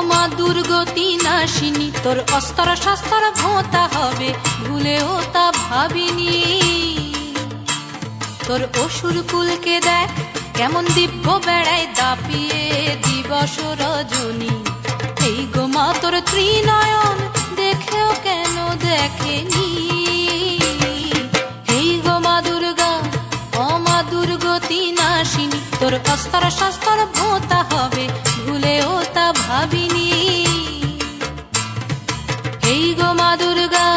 মা দুর্গতি নাশিনী, তোর অস্তর শাস্তর ভোঁতা হবে, ভুলেও তা ভাবিনি। তোর অসুর কুলকে দেখ কেমন দিব্য বেড়ায় দাপিয়ে দিবস রজনী। এই গো মা তোর ত্রিনয়ন দেখেও কেন দেখেনি। এই গো মা দুর্গা, মা দুর্গতি নাশিনী, তোর অস্তর শাস্তর ভোঁতা হবে, ভুলেও তা ভাবিনি। এই গো মা দুর্গা।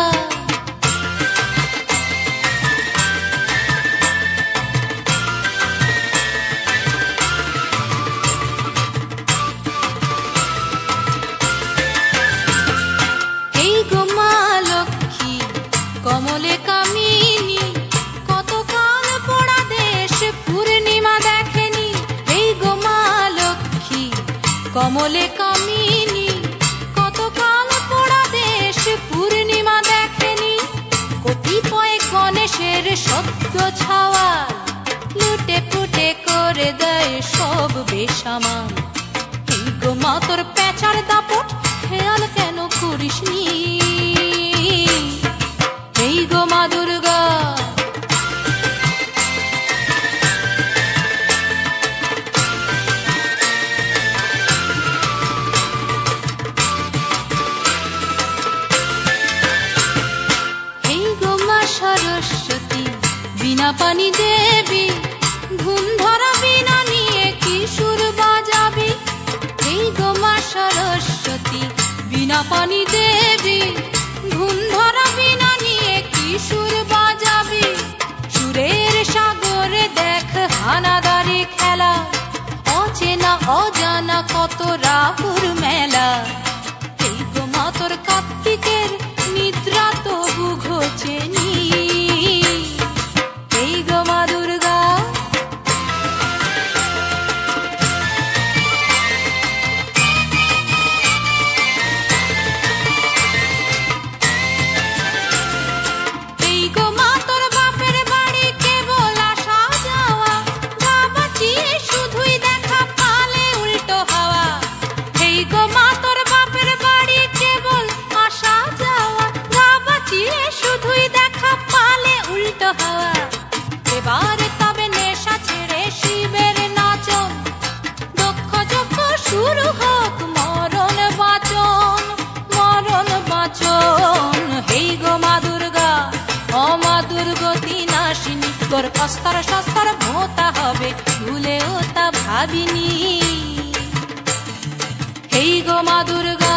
এই গো মা লক্ষ্মী কমলে কামিনী, কতকাল পোড়া দেশ পূর্ণিমা দেখেনি। এই গো মা লক্ষ্মী কমলে কামিনী, কতকাল পোড়া দেশ পূর্ণিমা দেখেনি। কতিপয় গণেশের সদ্য ছাওয়া লুটে পুটে করে দেয় সব বেসামাল। এই গো মা তোর পেঁচার দাপট খেয়াল কেন করিসনি। এই গো মা দুর্গা। এই গো মা সরস্বতী বিনা পানি দেবী, ধুম ধরা বিনা নিয়ে কি সুর বাজাবি। এই গো মা সরস্বতী বিনা পানি দেবী, ধুম ধরা বিনা নিয়ে কি সুর বাজাবি। সুরের সাগরে দেখ হানাদারি খেলা, অচেনা অজানা কত রাহুর মেলা। এই গো মা তোর কার্তিকের নিদ্রা তবু ঘোচেনি। এই গো মা দুর্গা। এই গো মা তোর বাপের বাড়ি কেবল আসা যাওয়া, গা বাঁচিয়ে শুধুই দেখা পালে উল্টো হাওয়া। এই গো মা তোর বাপের বাড়ি কেবল আসা যাওয়া, গা বাঁচিয়ে শুধুই দেখা পালে উল্টো হাওয়া। এবার তবে নেশা ছেড়ে শিবের নাচন, দক্ষ যজ্ঞ শুরু হোক, মরণ বাচন মরণ বাচন। এই গো মা দুর্গা, মা দুর্গতি নাশিনী, তোর অস্তর শাস্তর ভোঁতা হবে, ভুলেও তা ভাবিনি। এই গো মা দুর্গা।